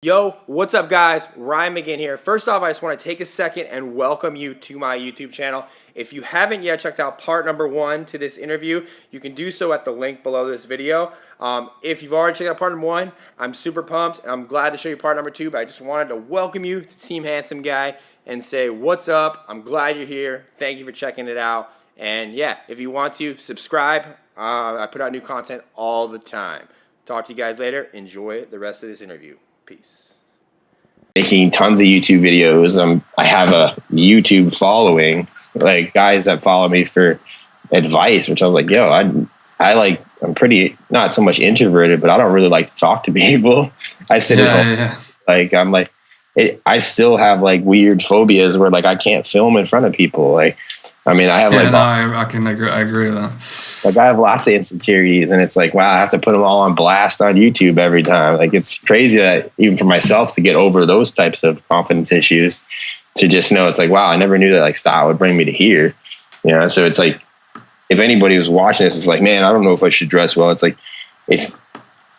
Yo, what's up guys? Ryan Magin here. First off, I just want to take a second and welcome you to my YouTube channel. If you haven't yet checked out part number 1 to this interview, you can do so at the link below this video. If you've already checked out part number 1, I'm super pumped and I'm glad to show you part number 2, but I just wanted to welcome you to Team Handsome Guy and say what's up. I'm glad you're here. Thank you for checking it out. And yeah, if you want to, subscribe. I put out new content all the time. Talk to you guys later. Enjoy the rest of this interview. Peace. Making tons of YouTube videos. I have a YouTube following, like guys that follow me for advice, which I'm like, yo, I'm pretty not so much introverted, but I don't really like to talk to people. I sit at home, like I'm like, I still have like weird phobias where like I can't film in front of people. Like, I mean, I have I can agree. I agree with that. Like I have lots of insecurities, and it's like, wow, I have to put them all on blast on YouTube every time. Like it's crazy that even for myself to get over those types of confidence issues, to just know it's like, wow, I never knew that like style would bring me to here. You know, so it's like, if anybody was watching this, it's like, man, I don't know if I should dress well. It's like, if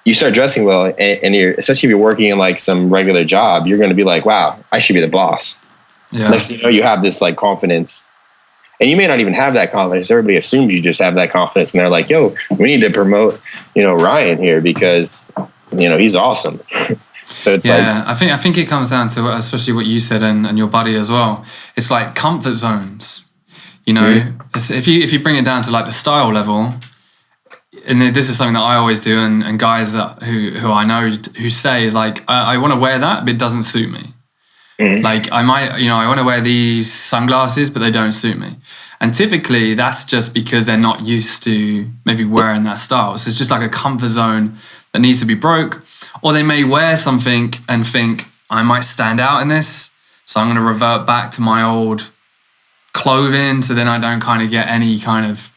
you start dressing well, and you're, especially if you're working in like some regular job, you're going to be like, wow, I should be the boss. Yeah. Next thing you know, you have this like confidence. And you may not even have that confidence. Everybody assumes you just have that confidence. And they're like, yo, we need to promote, Ryan here because, he's awesome. So it's I think it comes down to, especially what you said and your buddy as well. It's like comfort zones, If you bring it down to like the style level, and this is something that I always do. And guys who I know who say is like, I want to wear that, but it doesn't suit me. Like I might, I want to wear these sunglasses, but they don't suit me. And typically that's just because they're not used to maybe wearing that style. So it's just like a comfort zone that needs to be broke. Or they may wear something and think, I might stand out in this, so I'm going to revert back to my old clothing, so then I don't kind of get any kind of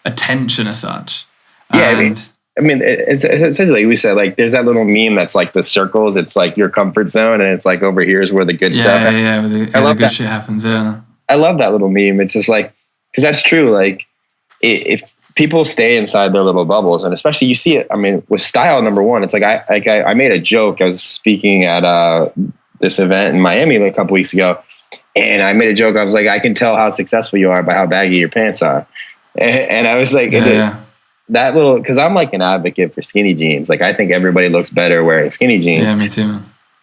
attention as such. Yeah, I mean, it's like we said, like there's that little meme that's like the circles. It's like your comfort zone, and it's like over here is where the good stuff happens. I love the good shit happens. Yeah, I love that little meme. It's just like, because that's true. Like if people stay inside their little bubbles, and especially you see it. I mean, with style, number one, it's like I made a joke. I was speaking at this event in Miami a couple weeks ago, and I made a joke. I was like, I can tell how successful you are by how baggy your pants are, and I was like, that little, because I'm like an advocate for skinny jeans. Like I think everybody looks better wearing skinny jeans. Yeah, me too,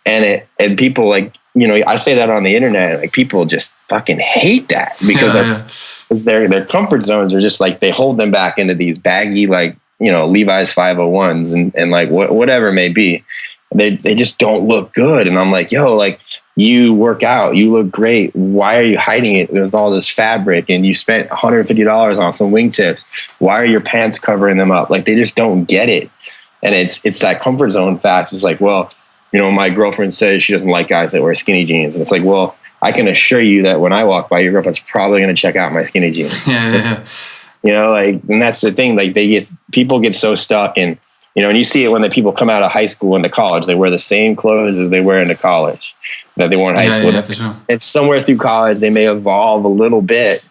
man. And people like, I say that on the internet, like people just fucking hate that because their comfort zones are just like, they hold them back into these baggy, like, Levi's 501s and like whatever it may be. They just don't look good. And I'm like, yo, like you work out, you look great. Why are you hiding it with all this fabric? And you spent $150 on some wingtips. Why are your pants covering them up? Like they just don't get it. And it's that comfort zone fast. It's like, well, my girlfriend says she doesn't like guys that wear skinny jeans. And it's like, well, I can assure you that when I walk by, your girlfriend's probably going to check out my skinny jeans. Yeah. Like, and that's the thing. Like people get so stuck in, and you see it when the people come out of high school into college, they wear the same clothes as they wear into college that they wore in high school. Yeah, for sure. It's somewhere through college, they may evolve a little bit,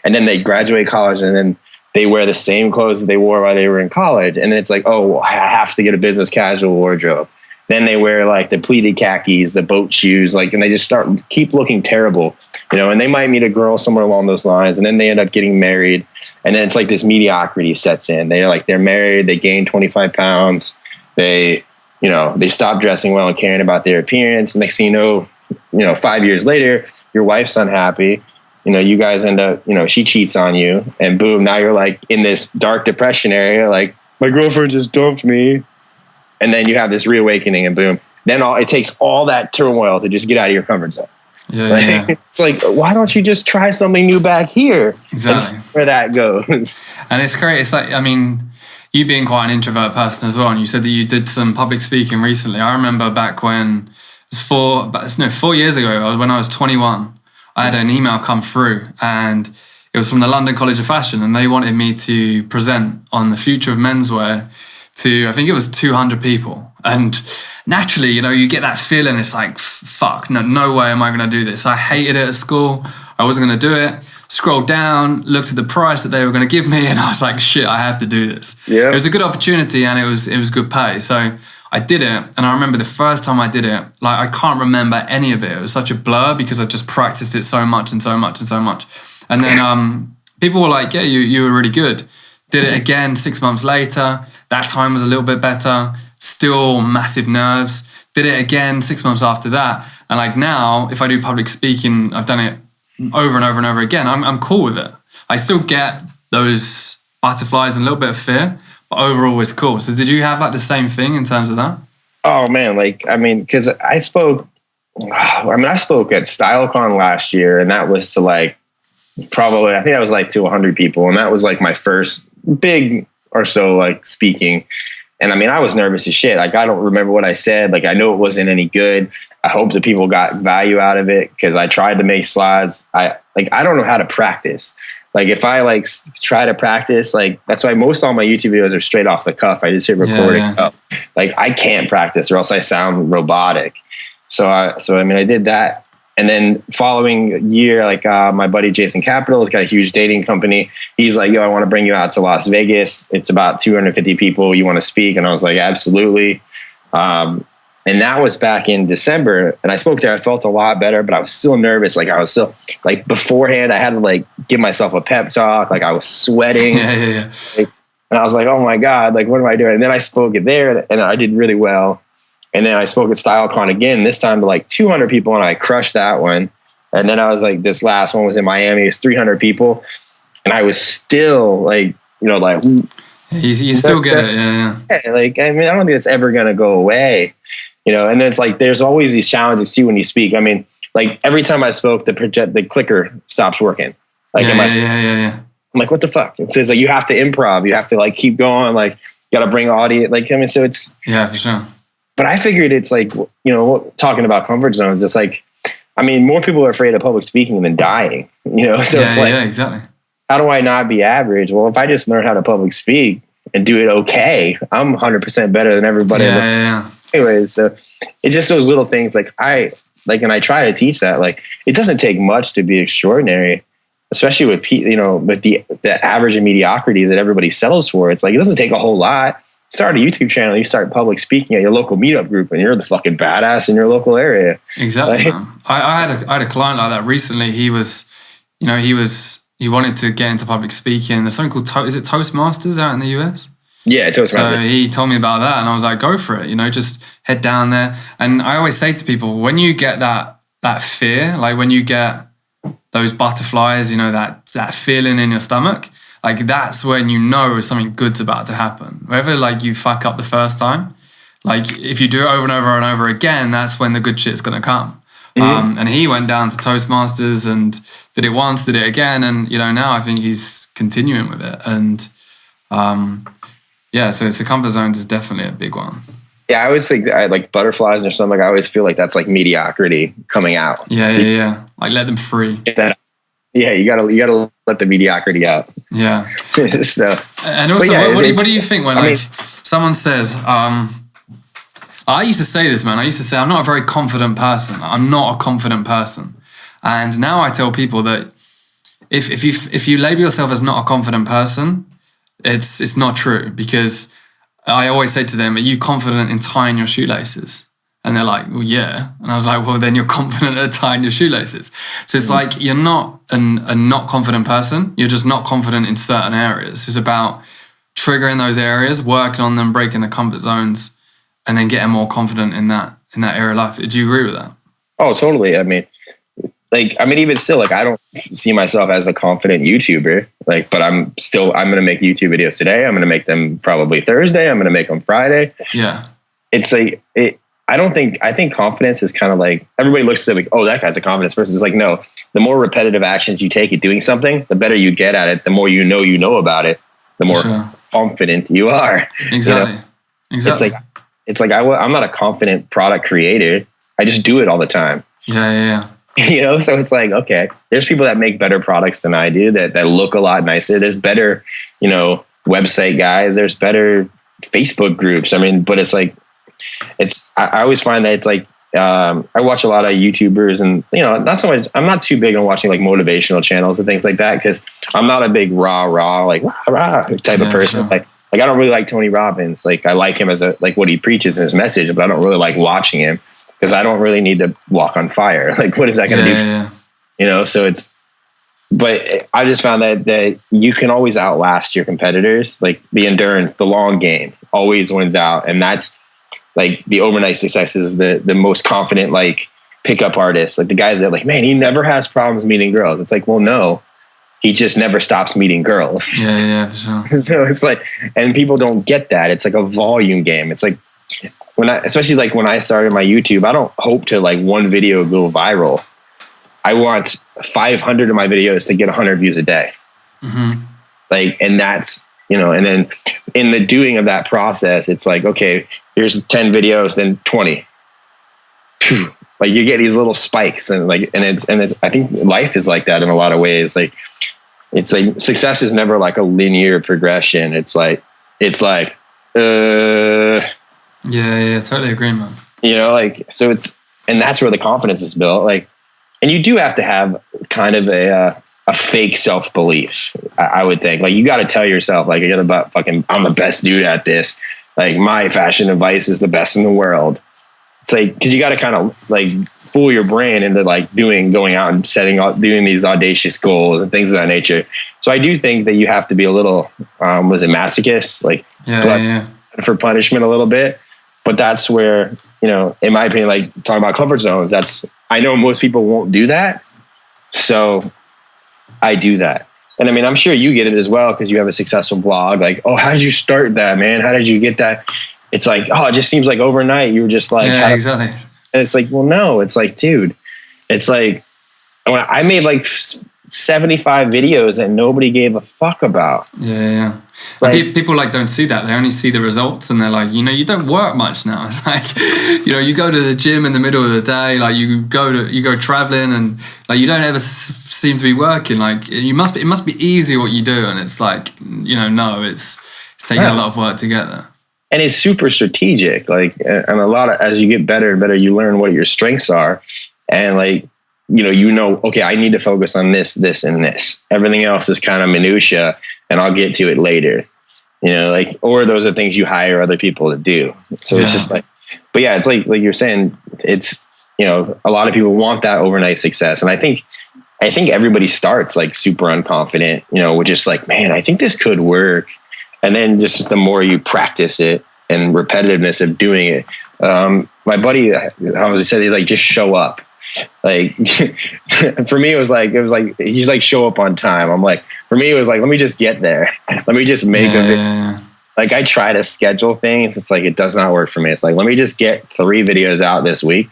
and then they graduate college and then they wear the same clothes that they wore while they were in college. And then it's like, oh, well, I have to get a business casual wardrobe. Then they wear like the pleated khakis, the boat shoes, like, and they just keep looking terrible, and they might meet a girl somewhere along those lines. And then they end up getting married. And then it's like this mediocrity sets in. They're married, they gain 25 pounds. They stop dressing well and caring about their appearance. Next thing you know, 5 years later, your wife's unhappy. You guys end up, she cheats on you, and boom, now you're like in this dark depression area. Like my girlfriend just dumped me. And then you have this reawakening, and boom. Then it takes all that turmoil to just get out of your comfort zone. Yeah. It's like, why don't you just try something new back here? Exactly. And see where that goes. And it's great. It's like, I mean, you being quite an introvert person as well, and you said that you did some public speaking recently. I remember back when, it was 4 years ago, when I was 21, I had an email come through, and it was from the London College of Fashion, and they wanted me to present on the future of menswear to, I think it was 200 people. And naturally, you get that feeling. It's like, fuck, no way am I going to do this. I hated it at school. I wasn't going to do it. Scrolled down, looked at the price that they were going to give me, and I was like, shit, I have to do this. Yeah. It was a good opportunity, and it was good pay. So I did it, and I remember the first time I did it, like I can't remember any of it. It was such a blur because I just practiced it so much and so much and so much. And then people were like, yeah, you were really good. Did it again 6 months later. That time was a little bit better. Still massive nerves. Did it again 6 months after that. And like now, if I do public speaking, I've done it over and over and over again. I'm cool with it. I still get those butterflies and a little bit of fear, but overall it's cool. So did you have like the same thing in terms of that? Oh man, because I spoke at StyleCon last year, and that was to like probably, I think that was like to 100 people, and that was like my first big or so like speaking. And I mean, I was nervous as shit. Like, I don't remember what I said. Like, I know it wasn't any good. I hope that people got value out of it because I tried to make slides. I don't know how to practice. Like, if I like try to practice, like that's why most all my YouTube videos are straight off the cuff. I just hit recording up. Like, I can't practice or else I sound robotic. So I did that. And then following year, like my buddy Jason Capital has got a huge dating company. He's like, yo, I want to bring you out to Las Vegas. It's about 250 people. You want to speak? And I was like, absolutely. And that was back in December. And I spoke there. I felt a lot better, but I was still nervous. Like, I was still like beforehand, I had to like give myself a pep talk. Like, I was sweating. Like, and I was like, oh my God, like, what am I doing? And then I spoke it there and I did really well. And then I spoke at StyleCon again, this time to like 200 people, and I crushed that one. And then I was like, this last one was in Miami, it was 300 people. And I was still like, like... You still get it, yeah. Like, I mean, I don't think it's ever going to go away, and then it's like, there's always these challenges too when you speak. I mean, like every time I spoke, the clicker stops working. Like, yeah. I'm like, what the fuck? It says like, you have to improv. You have to like keep going. Like, you got to bring audience. Like, I mean, so it's... Yeah, for sure. But I figured it's like, talking about comfort zones, it's like, I mean, more people are afraid of public speaking than dying, So it's like, yeah, exactly. How do I not be average? Well, if I just learn how to public speak and do it okay, I'm 100% better than everybody. Yeah. Anyways, so it's just those little things and I try to teach that, like, it doesn't take much to be extraordinary, especially with, with the average and mediocrity that everybody settles for. It's like, it doesn't take a whole lot. Start a YouTube channel, you start public speaking at your local meetup group, and you're the fucking badass in your local area. Exactly, man. I had a client like that recently. He was, he wanted to get into public speaking. There's something called is it Toastmasters out in the US? Yeah, Toastmasters. So he told me about that, and I was like, go for it. Just head down there. And I always say to people, when you get that fear, like when you get those butterflies, that feeling in your stomach. Like, that's when something good's about to happen. Whether like you fuck up the first time, like if you do it over and over and over again, that's when the good shit's gonna come. Mm-hmm. And he went down to Toastmasters and did it once, did it again, and now I think he's continuing with it. And so it's the comfort zones is definitely a big one. Yeah, I always think I like butterflies or something. Like, I always feel like that's like mediocrity coming out. Yeah. Like, let them free. Yeah, you gotta let the mediocrity out. Yeah. So, and also, what do you think when someone says, I used to say this, man. I used to say I'm not a very confident person. I'm not a confident person, and now I tell people that if you label yourself as not a confident person, it's not true, because I always say to them, "Are you confident in tying your shoelaces?" And they're like, well, yeah. And I was like, well, then you're confident at tying your shoelaces. So it's like, you're not a not confident person. You're just not confident in certain areas. It's about triggering those areas, working on them, breaking the comfort zones, and then getting more confident in that area of life. Do you agree with that? Oh, totally. I mean, even still, like, I don't see myself as a confident YouTuber, like, but I'm going to make YouTube videos today. I'm going to make them probably Thursday. I'm going to make them Friday. Yeah. It's like, I think confidence is kind of like, everybody looks at it like, oh, that guy's a confidence person. It's like, no, the more repetitive actions you take at doing something, the better you get at it. The more you know about it, the more confident you are. Exactly. Exactly. It's like I'm not a confident product creator. I just do it all the time. Yeah. So it's like, okay, there's people that make better products than I do that look a lot nicer. There's better, website guys. There's better Facebook groups. I mean, but it's like, I always find that it's like, I watch a lot of YouTubers and, not so much, I'm not too big on watching like motivational channels and things like that, because I'm not a big rah, like rah type of person. Sure. Like, Like, I don't really like Tony Robbins. Like, I like him as like what he preaches in his message, but I don't really like watching him because I don't really need to walk on fire. Like, what is that going to do? Yeah. You know, so but I just found that you can always outlast your competitors. Like, the endurance, the long game always wins out. And that's like the overnight success is the most confident, like, pickup artists, like the guys that like, man, he never has problems meeting girls. It's like, well, no, he just never stops meeting girls. Yeah, for sure. So it's like, and people don't get that. It's like a volume game. It's like especially like when I started my YouTube, I don't hope to like one video go viral. I want 500 of my videos to get 100 views a day. Mm-hmm. Like, and that's, you know, and then in the doing of that process, it's like, okay, here's 10 videos, then 20. Like, you get these little spikes, and it's I think life is like that in a lot of ways. Like, it's like success is never like a linear progression. It's like, yeah, totally agree, man. You know, like, so and that's where the confidence is built. Like, and you do have to have kind of a fake self-belief, I would think. Like, you got to tell yourself, like, I'm the best dude at this. Like, my fashion advice is the best in the world. It's like, because you got to kind of like fool your brain into like going out and doing these audacious goals and things of that nature. So I do think that you have to be a little, was it masochist? Like, for punishment a little bit. But that's where, you know, in my opinion, like, talking about comfort zones, I know most people won't do that. So I do that. And I mean, I'm sure you get it as well because you have a successful blog. Like, oh, how did you start that, man? How did you get that? It's like, oh, it just seems like overnight you were just like, yeah, exactly. And it's like, well, no, it's like, dude, it's like, when I made like 75 videos that nobody gave a fuck about. Yeah. Like, people like don't see that. They only see the results, and they're like, you know, you don't work much now. It's like, you know, you go to the gym in the middle of the day, like you go traveling, and like you don't ever seem to be working. Like, it must be easy what you do, and it's like, you know, no, it's taking a lot of work to get there. And it's super strategic. Like, and a lot of, as you get better and better, you learn what your strengths are, and like, you know, okay, I need to focus on this, and this. Everything else is kind of minutia, and I'll get to it later. You know, like, or those are things you hire other people to do. So it's just like, but yeah, it's like you're saying, it's, you know, a lot of people want that overnight success. And I think everybody starts like super unconfident, you know, which is like, man, I think this could work. And then just the more you practice it and repetitiveness of doing it. My buddy, I was said, like, just show up. Like, for me, it was like, he's like, show up on time. I'm like, for me, it was like, let me just get there. Let me just make a video. Like, I try to schedule things. It's like, it does not work for me. It's like, let me just get 3 videos out this week,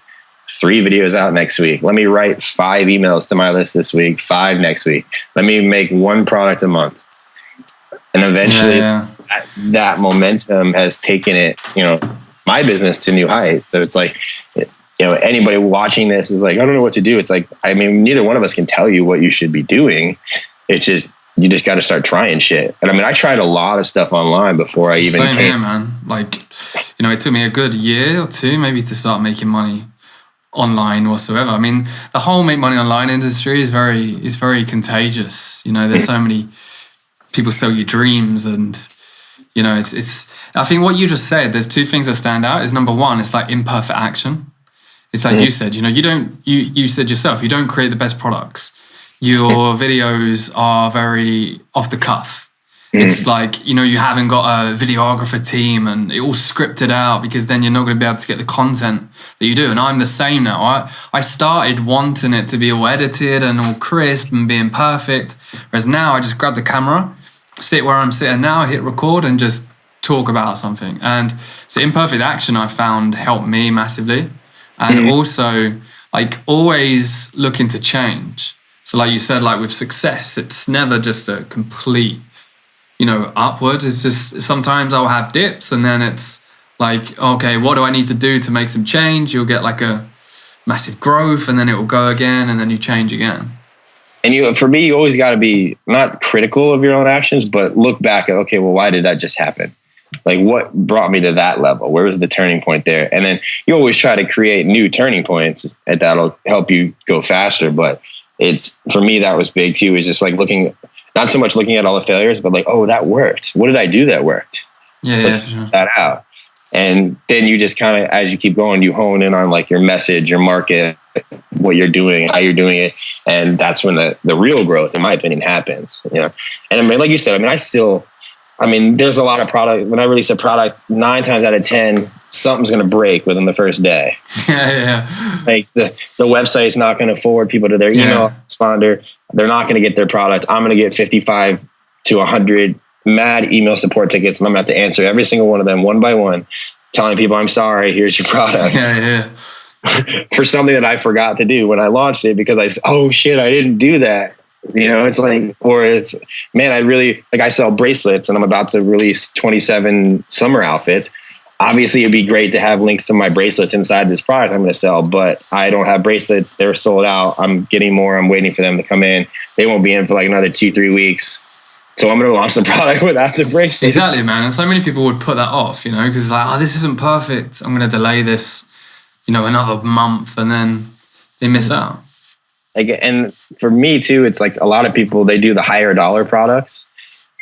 3 videos out next week. Let me write 5 emails to my list this week, 5 next week. Let me make 1 product a month. And eventually that momentum has taken it, you know, my business to new heights. So it's like, you know, anybody watching this is like, I don't know what to do. It's like, I mean, neither one of us can tell you what you should be doing. It's just, you just got to start trying shit. And I mean, I tried a lot of stuff online before I even came. Same here, man. Like, you know, it took me a good year or 2 maybe to start making money online whatsoever. I mean, the whole make money online industry is very contagious. You know, there's so many people sell you dreams, and you know, it's I think what you just said, there's 2 things that stand out. Is number 1, it's like imperfect action. It's like you said, you know, you said yourself, you don't create the best products. Your videos are very off the cuff. It's like, you know, you haven't got a videographer team and it all scripted out, because then you're not going to be able to get the content that you do. And I'm the same now. I started wanting it to be all edited and all crisp and being perfect. Whereas now I just grab the camera, sit where I'm sitting now, hit record and just talk about something. And so imperfect action I found helped me massively. And also, like, always looking to change. So like you said, like with success, it's never just a complete, you know, upwards. It's just, sometimes I'll have dips and then it's like, okay, what do I need to do to make some change? You'll get like a massive growth and then it will go again and then you change again. And for me, you always got to be not critical of your own actions, but look back at, okay, well, why did that just happen? Like, what brought me to that level? Where was the turning point there? And then you always try to create new turning points, and that'll help you go faster. But for me, that was big too, is just like not so much looking at all the failures, but like, oh, that worked. What did I do that worked? Let's for sure. that out. And then you just kind of, as you keep going, you hone in on like your message, your market, what you're doing, how you're doing it. And that's when the real growth, in my opinion, happens. You know, and I mean, like you said, I mean, there's a lot of product. When I release a product, 9 times out of 10, something's going to break within the first day. Like the website's not going to forward people to their email responder. They're not going to get their product. I'm going to get 55 to 100 mad email support tickets, and I'm going to have to answer every single one of them one by one, telling people, I'm sorry, here's your product. For something that I forgot to do when I launched it, because oh shit, I didn't do that. You know, it's like, or it's, man, I sell bracelets and I'm about to release 27 summer outfits. Obviously it'd be great to have links to my bracelets inside this product I'm going to sell, but I don't have bracelets. They're sold out. I'm getting more. I'm waiting for them to come in. They won't be in for like another 2-3 weeks. So I'm going to launch the product without the bracelets. Exactly, man. And so many people would put that off, you know, because it's like, oh, this isn't perfect. I'm going to delay this, you know, another month, and then they miss out. Like, and for me too, it's like a lot of people, they do the higher dollar products.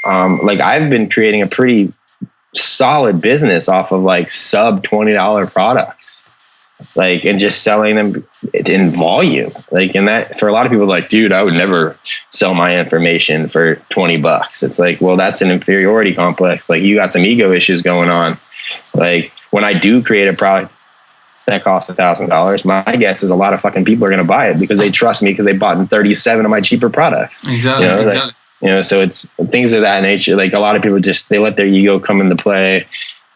Like I've been creating a pretty solid business off of like sub $20 products, like, and just selling them in volume. Like, and that for a lot of people, like, dude, I would never sell my information for $20. It's like, well, that's an inferiority complex. Like, you got some ego issues going on. Like, when I do create a product that costs $1,000, my guess is a lot of fucking people are going to buy it because they trust me because they bought in 37 of my cheaper products. Exactly. You know, exactly. like, you know, so it's things of that nature. Like a lot of people they let their ego come into play,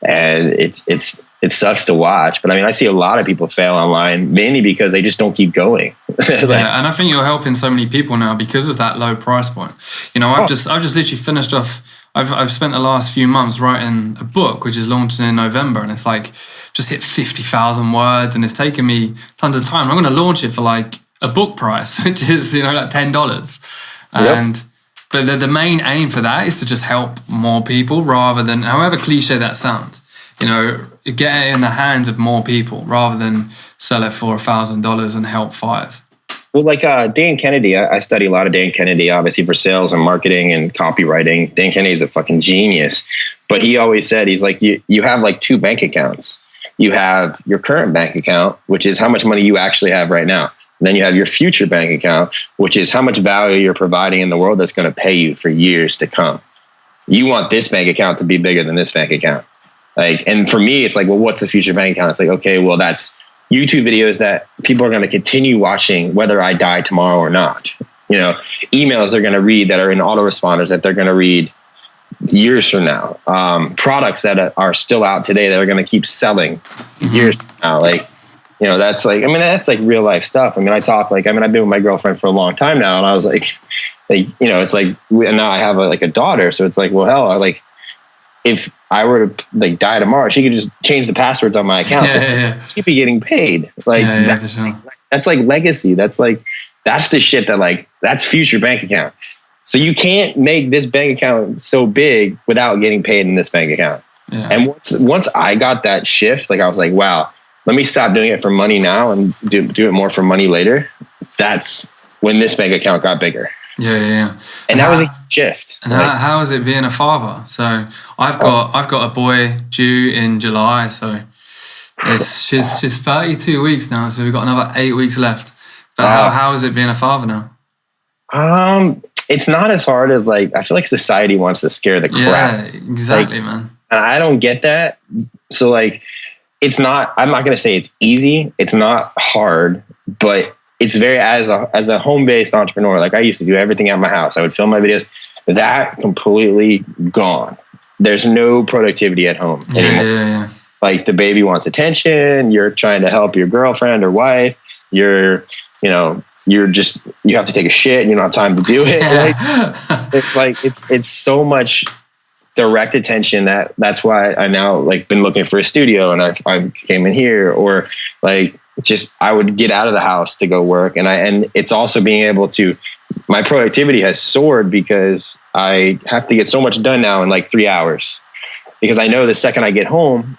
and it sucks to watch. But I mean, I see a lot of people fail online mainly because they just don't keep going. And I think you're helping so many people now because of that low price point. You know, I've just literally finished off. I've spent the last few months writing a book, which is launching in November, and it's like just hit 50,000 words, and it's taken me tons of time. I'm going to launch it for like a book price, which is, you know, like $10. And but the main aim for that is to just help more people, rather than, however cliche that sounds, you know, get it in the hands of more people rather than sell it for $1,000 and help 5. Well, like Dan Kennedy, I study a lot of Dan Kennedy, obviously for sales and marketing and copywriting. Dan Kennedy's a fucking genius. But he always said, he's like, you have like 2 bank accounts. You have your current bank account, which is how much money you actually have right now. And then you have your future bank account, which is how much value you're providing in the world that's going to pay you for years to come. You want this bank account to be bigger than this bank account. Like, and for me, it's like, well, what's the future bank account? It's like, okay, well, that's YouTube videos that people are going to continue watching whether I die tomorrow or not. You know, emails they're going to read that are in autoresponders that they're going to read years from now. Products that are still out today that are going to keep selling years from now. Like, you know, that's like, I mean, that's like real life stuff. I mean, I've been with my girlfriend for a long time now, and I was like, you know, it's like, and now I have a daughter. So it's like, well, hell, like, if I were to like die tomorrow, she could just change the passwords on my account. She'd be getting paid. Like, that's like legacy. That's the shit that like, that's future bank account. So you can't make this bank account so big without getting paid in this bank account. Yeah. And once I got that shift, like I was like, wow, let me stop doing it for money now and do it more for money later. That's when this bank account got bigger. Yeah. And that was a shift. And how is it being a father? So I've got a boy due in July. So she's 32 weeks now. So we've got another 8 weeks left. But how is it being a father now? It's not as hard as like, I feel like society wants to scare the crap. Yeah, exactly, like, man. And I don't get that. So like, I'm not going to say it's easy. It's not hard, but it's very, as a home-based entrepreneur, like I used to do everything at my house. I would film my videos. That completely gone. There's no productivity at home anymore. Yeah. Like the baby wants attention. You're trying to help your girlfriend or wife. You have to take a shit and you don't have time to do it. It's so much direct attention that's why I now like been looking for a studio, and I came in here, or like just I would get out of the house to go work, and it's also being able to, my productivity has soared because I have to get so much done now in like 3 hours, because I know the second I get home,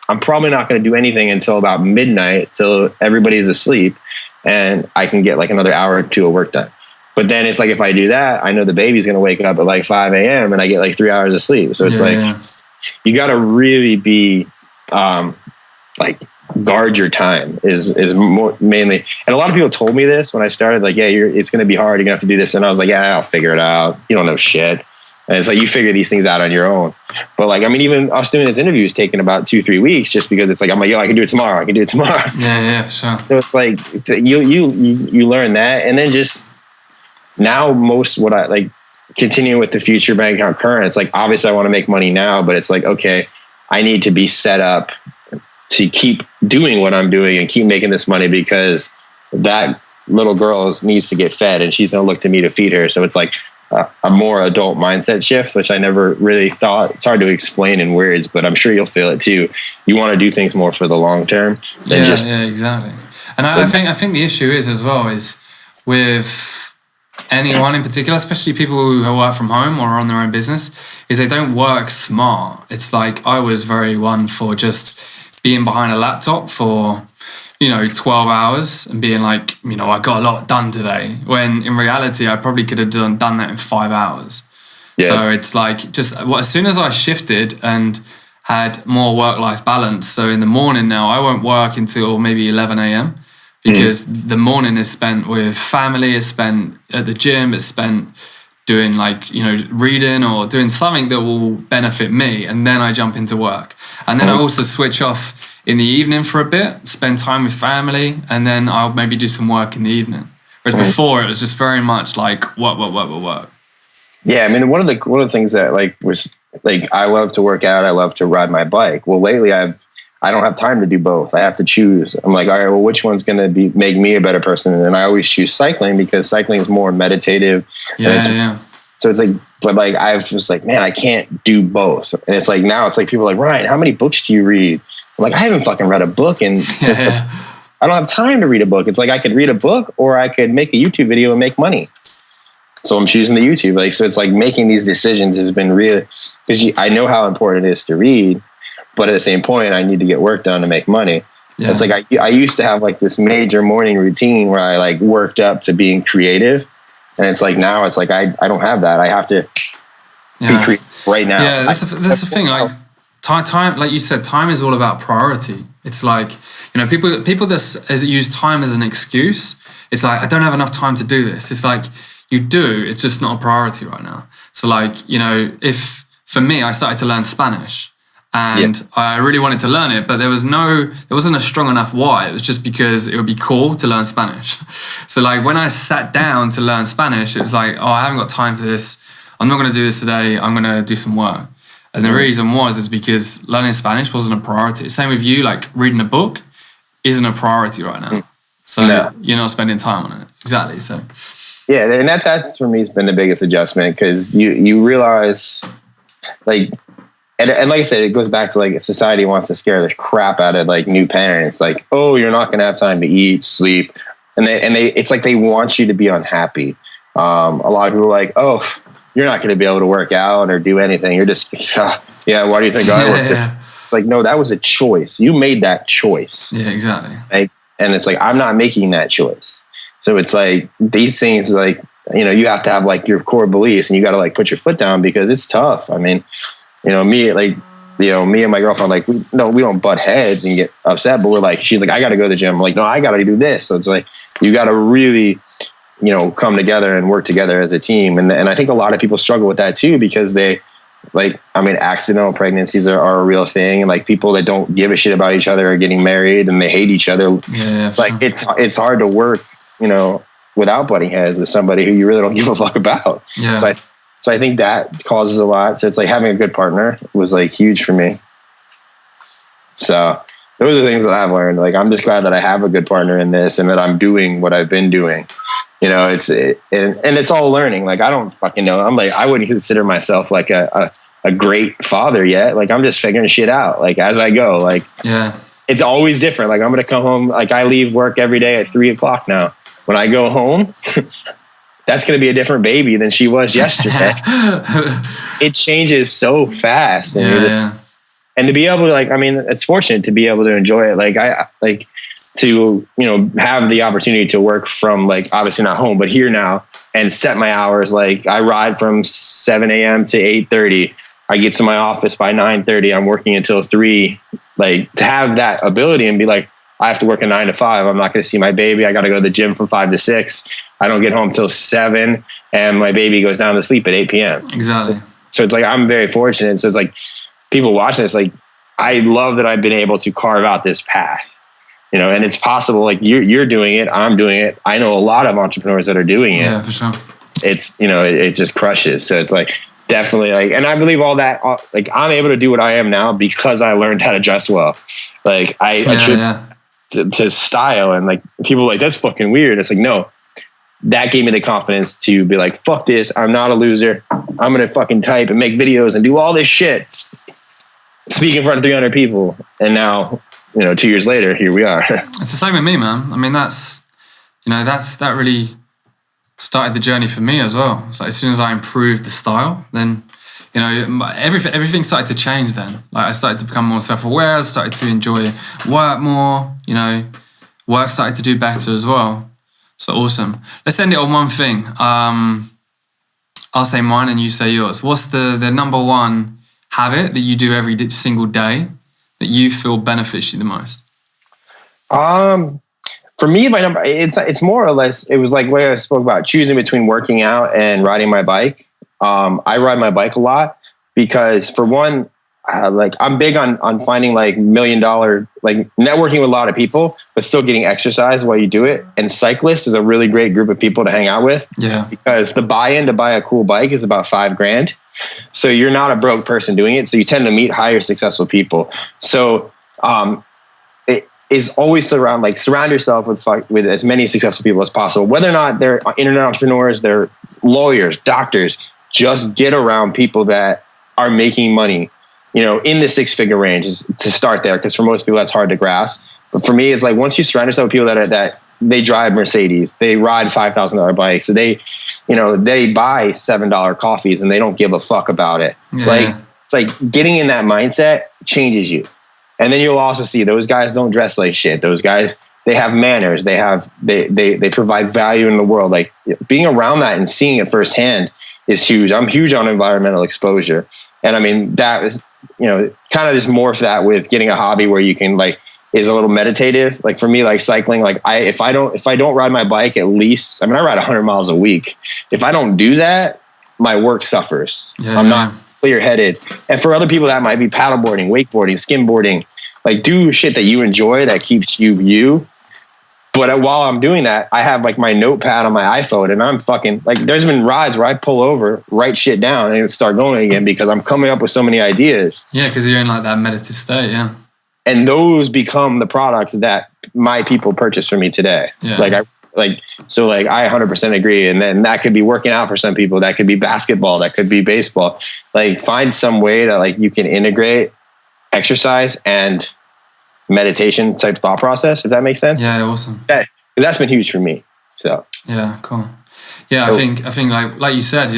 I'm probably not going to do anything until about midnight, till everybody's asleep, and I can get like another hour or 2 of work done. But then it's like, if I do that, I know the baby's going to wake up at like 5 a.m. and I get like 3 hours of sleep. So it's you got to really be, like, guard your time is more mainly. And a lot of people told me this when I started, like, yeah, it's going to be hard. You're gonna have to do this. And I was like, yeah, I'll figure it out. You don't know shit. And it's like, you figure these things out on your own. But like, I mean, even us doing this interview is taking about 2-3 weeks just because it's like, I'm like, yo, I can do it tomorrow. Yeah, for sure. So it's like, you learn that. And then just now what I like continuing with the future bank account current, it's like, obviously I want to make money now, but it's like, okay, I need to be set up to keep doing what I'm doing and keep making this money because that little girl needs to get fed and she's going to look to me to feed her. So it's like a more adult mindset shift, which I never really thought. It's hard to explain in words, but I'm sure you'll feel it too. You want to do things more for the long term. Yeah, exactly. And I think the issue is as well is with anyone in particular, especially people who work from home or are on their own business, is they don't work smart. It's like I was very one for just being behind a laptop for 12 hours and being like, I got a lot done today, when in reality I probably could have done that in 5 hours. Yeah. So it's like as soon as I shifted and had more work-life balance, so in the morning now I won't work until maybe 11 a.m. because the morning is spent with family, is spent at the gym, is spent doing reading or doing something that will benefit me, and then I jump into work. And then I also switch off in the evening for a bit, spend time with family, and then I'll maybe do some work in the evening. Whereas before it was just very much like work. Yeah, I mean, one of the things that was I love to work out, I love to ride my bike. Well, lately I don't have time to do both. I have to choose. I'm like, all right, well, which one's going to make me a better person? And I always choose cycling because cycling is more meditative. Yeah. So it's like, but I was just like, man, I can't do both. And it's like, now it's like people are like, Ryan, how many books do you read? I'm like, I haven't fucking read a book. And I don't have time to read a book. It's like, I could read a book or I could make a YouTube video and make money. So I'm choosing the YouTube. So it's like making these decisions has been real, because I know how important it is to read. But at the same point, I need to get work done to make money. Yeah. It's like I used to have this major morning routine where I worked up to being creative. And it's like now it's like I don't have that. I have to be creative right now. Yeah, that's the thing. Time, like you said, time is all about priority. It's like, people that use time as an excuse. It's like, I don't have enough time to do this. It's like, you do, it's just not a priority right now. So if for me, I started to learn Spanish. And I really wanted to learn it, but there wasn't a strong enough why. It was just because it would be cool to learn Spanish. So when I sat down to learn Spanish, it was like, oh, I haven't got time for this. I'm not going to do this today. I'm going to do some work. And the reason is because learning Spanish wasn't a priority. Same with you, reading a book isn't a priority right now. So you're not spending time on it. Exactly. So yeah, and that's for me has been the biggest adjustment, because you realize And like I said, it goes back to society wants to scare the crap out of new parents. Oh, you're not going to have time to eat, sleep. And they it's like they want you to be unhappy. A lot of people are like, oh, you're not going to be able to work out or do anything. You're just, yeah, why do you think I work? Yeah. It's like, no, that was a choice. You made that choice. Yeah, exactly. And it's like, I'm not making that choice. So it's like these things, you have to have your core beliefs, and you got to put your foot down, because it's tough. I mean, me and my girlfriend, we don't butt heads and get upset, but we're she's like, I got to go to the gym. I'm like, no, I got to do this. So it's like, you got to really, come together and work together as a team. And I think a lot of people struggle with that too, because they accidental pregnancies are a real thing. And people that don't give a shit about each other are getting married and they hate each other. Yeah, it's it's hard to work, without butting heads with somebody who you really don't give a fuck about. Yeah. So I think that causes a lot. So it's having a good partner was huge for me. So those are things that I've learned. I'm just glad that I have a good partner in this, and that I'm doing what I've been doing. And it's all learning. I don't fucking know. I'm I wouldn't consider myself a great father yet. I'm just figuring shit out as I go. It's always different. I'm going to come home. I leave work every day at 3:00 now. When I go home, that's going to be a different baby than she was yesterday. It changes so fast. And and to be able to, it's fortunate to be able to enjoy it. To, have the opportunity to work from obviously not home, but here now, and set my hours. I ride from 7 a.m. to 8:30. I get to my office by 9:30. I'm working until 3. Like, to have that ability and be like, I have to work a 9 to 5. I'm not going to see my baby. I got to go to the gym from 5 to 6. I don't get home till 7, and my baby goes down to sleep at 8 p.m. Exactly. So it's like, I'm very fortunate. So it's like, people watching this, like, I love that I've been able to carve out this path, you know, and it's possible. Like, you're doing it. I'm doing it. I know a lot of entrepreneurs that are doing it. Yeah, for sure. It's, you know, it just crushes. So it's like, definitely, like, and I believe all that, like, I'm able to do what I am now because I learned how to dress well. Like, I attribute to style, and like, people are like, that's fucking weird. It's like, no, that gave me the confidence to be like, fuck this. I'm not a loser. I'm going to fucking type and make videos and do all this shit. Speak in front of 300 people. And now, you know, 2 years later, here we are. It's the same with me, man. I mean, that really started the journey for me as well. So as soon as I improved the style, then, you know, everything started to change then. Like, I started to become more self-aware. I started to enjoy work more, you know, work started to do better as well. So awesome. Let's end it on one thing. I'll say mine and you say yours. What's the number one habit that you do every single day that you feel benefits you the most? For me, my number, it's more or less, it was like what I spoke about, choosing between working out and riding my bike. I ride my bike a lot because, for one, like, I'm big on finding like $1 million, like, networking with a lot of people, but still getting exercise while you do it. And cyclists is a really great group of people to hang out with. Yeah. Because the buy-in to buy a cool bike is about $5,000. So you're not a broke person doing it. So you tend to meet higher successful people. So, it is always surround yourself with as many successful people as possible, whether or not they're internet entrepreneurs, they're lawyers, doctors. Just get around people that are making money, you know, in the 6-figure range, is to start there. Because for most people, that's hard to grasp. But for me, it's like, once you surround yourself with people that they drive Mercedes, they ride $5,000 bikes, so they buy $7 coffees and they don't give a fuck about it. Yeah. Like, it's like getting in that mindset changes you. And then you'll also see those guys don't dress like shit. Those guys, they have manners. They provide value in the world. Like, being around that and seeing it firsthand is huge. I'm huge on environmental exposure. And I mean, that is, you know, kind of just morph that with getting a hobby where you can, like, is a little meditative. Like, for me, like cycling, like, if I don't ride my bike, at least, I mean, I ride 100 miles a week. If I don't do that, my work suffers. Yeah, I'm not clear-headed. And for other people, that might be paddleboarding, wakeboarding, skimboarding. Like, do shit that you enjoy that keeps you. But while I'm doing that, I have like my notepad on my iPhone, and I'm fucking, like, there's been rides where I pull over, write shit down, and start going again because I'm coming up with so many ideas. Yeah, because you're in like that meditative state, yeah. And those become the products that my people purchase from me today. Yeah. So I 100% agree. And then that could be working out for some people. That could be basketball. That could be baseball. Like, find some way that, like, you can integrate exercise and meditation type thought process, if that makes sense. Yeah, awesome. That's been huge for me. So yeah, cool. Yeah, I think like you said,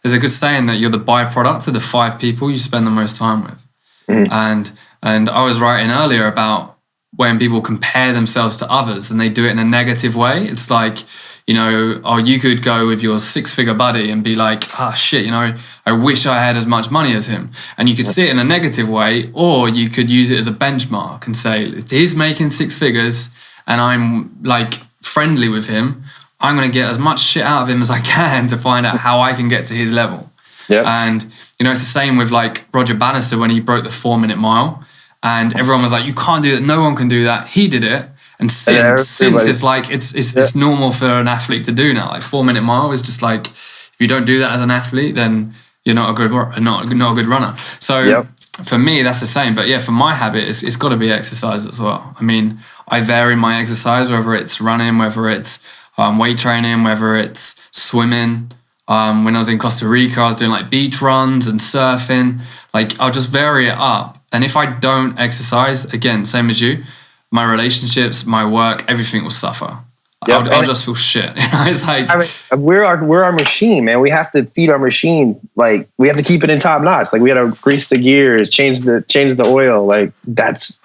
there's a good saying that you're the byproduct of the 5 people you spend the most time with. Mm-hmm. And I was writing earlier about when people compare themselves to others and they do it in a negative way. It's like, you know, or you could go with your 6-figure buddy and be like, shit, you know, I wish I had as much money as him. And you could see it in a negative way, or you could use it as a benchmark and say, if he's making 6 figures and I'm like friendly with him, I'm going to get as much shit out of him as I can to find out how I can get to his level. Yep. And, you know, it's the same with like Roger Bannister when he broke the 4-minute mile, and everyone was like, you can't do that. No one can do that. He did it. And since it's like, it's normal for an athlete to do now. Like 4-minute mile is just like, if you don't do that as an athlete, then you're not a good runner. So for me, that's the same. But yeah, for my habit, it's got to be exercise as well. I mean, I vary my exercise, whether it's running, whether it's weight training, whether it's swimming. When I was in Costa Rica, I was doing like beach runs and surfing. Like, I'll just vary it up. And if I don't exercise, again, same as you, my relationships, my work, everything will suffer. Yep. I'll just feel shit. It's like, I mean, we're our machine, man. We have to feed our machine. Like, we have to keep it in top notch. Like, we got to grease the gears, change the oil. Like, that's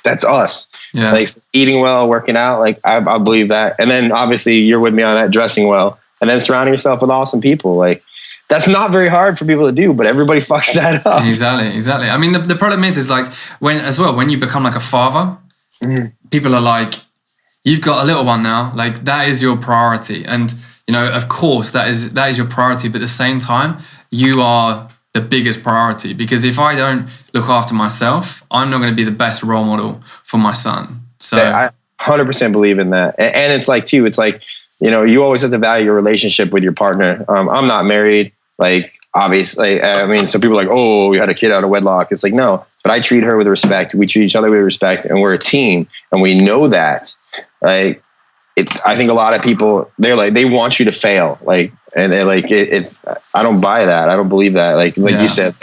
us. Yeah. Like, eating well, working out. Like, I believe that. And then obviously you're with me on that, dressing well, and then surrounding yourself with awesome people. Like, That's not very hard for people to do, but everybody fucks that up. Exactly. I mean, the problem is like when you become like a father, people are like, you've got a little one now, like that is your priority. And, you know, of course that is your priority, but at the same time, you are the biggest priority, because if I don't look after myself, I'm not going to be the best role model for my son. So I 100% believe in that. And it's like, too, it's like, you know, you always have to value your relationship with your partner. I'm not married. Like, obviously, I mean, so people are like, oh, you had a kid out of wedlock. It's like, no, but I treat her with respect. We treat each other with respect, and we're a team, and we know that. Like, I think a lot of people, they're like, they want you to fail. Like, and they're like, I don't buy that. I don't believe that. Like you said,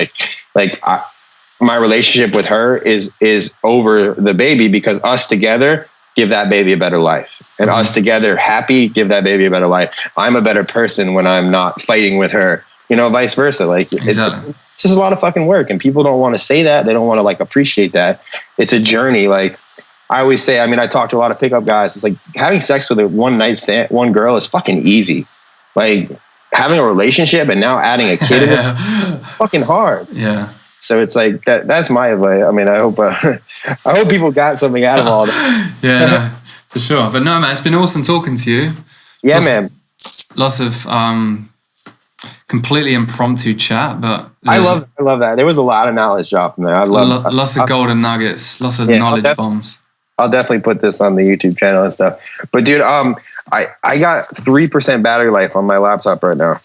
my relationship with her is over the baby, because us together give that baby a better life, and us together happy give that baby a better life. I'm a better person when I'm not fighting with her. You know, vice versa. Like, exactly. It's just a lot of fucking work, and people don't want to say that. They don't want to like appreciate that. It's a journey. Like I always say, I mean, I talk to a lot of pickup guys. It's like having sex with a one night stand, one girl is fucking easy. Like having a relationship and now adding a kid, it's fucking hard. Yeah. So it's like that's my advice. I mean, I hope people got something out of all that. Yeah, for sure. But no, man, it's been awesome talking to you. Yeah, man. Lots of completely impromptu chat, but I love that. There was a lot of knowledge dropped in there. I love lots of golden nuggets, lots of knowledge bombs. I'll definitely put this on the YouTube channel and stuff. But dude, I got 3% battery life on my laptop right now.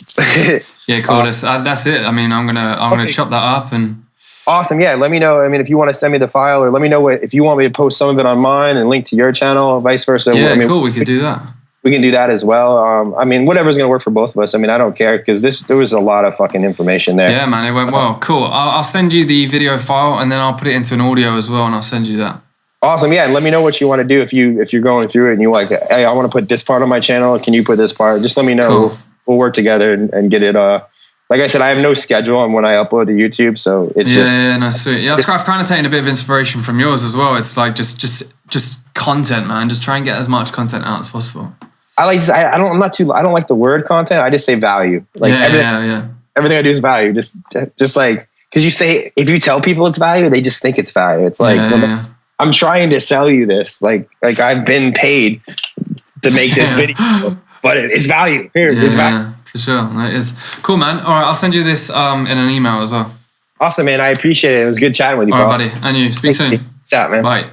Yeah, cool. That's it. I mean, I'm gonna chop that up and. Awesome. Yeah. Let me know. I mean, if you want to send me the file, or let me know if you want me to post some of it on mine and link to your channel, or vice versa. Yeah, I mean, cool. We could do that. We can do that as well. I mean, whatever's going to work for both of us. I mean, I don't care, because there was a lot of fucking information there. Yeah, man. It went well. Cool. I'll send you the video file, and then I'll put it into an audio as well, and I'll send you that. Awesome. Yeah. And let me know what you want to do if you're going through it and you're like, hey, I want to put this part on my channel. Can you put this part? Just let me know. Cool. We'll work together and get it. Like I said, I have no schedule on when I upload to YouTube, so it's sweet. Yeah, I've kind of taken a bit of inspiration from yours as well. It's like just content, man. Just try and get as much content out as possible. I don't like the word content. I just say value. Like everything I do is value. Just like, because you say, if you tell people it's value, they just think it's value. It's like, I'm trying to sell you this. Like I've been paid to make this video, but it's value. It's value. For sure. That is cool, man. All right, I'll send you this in an email as well. Awesome, man. I appreciate it. It was good chatting with you, All right, buddy. And you. Speak soon. Peace out, man. Bye.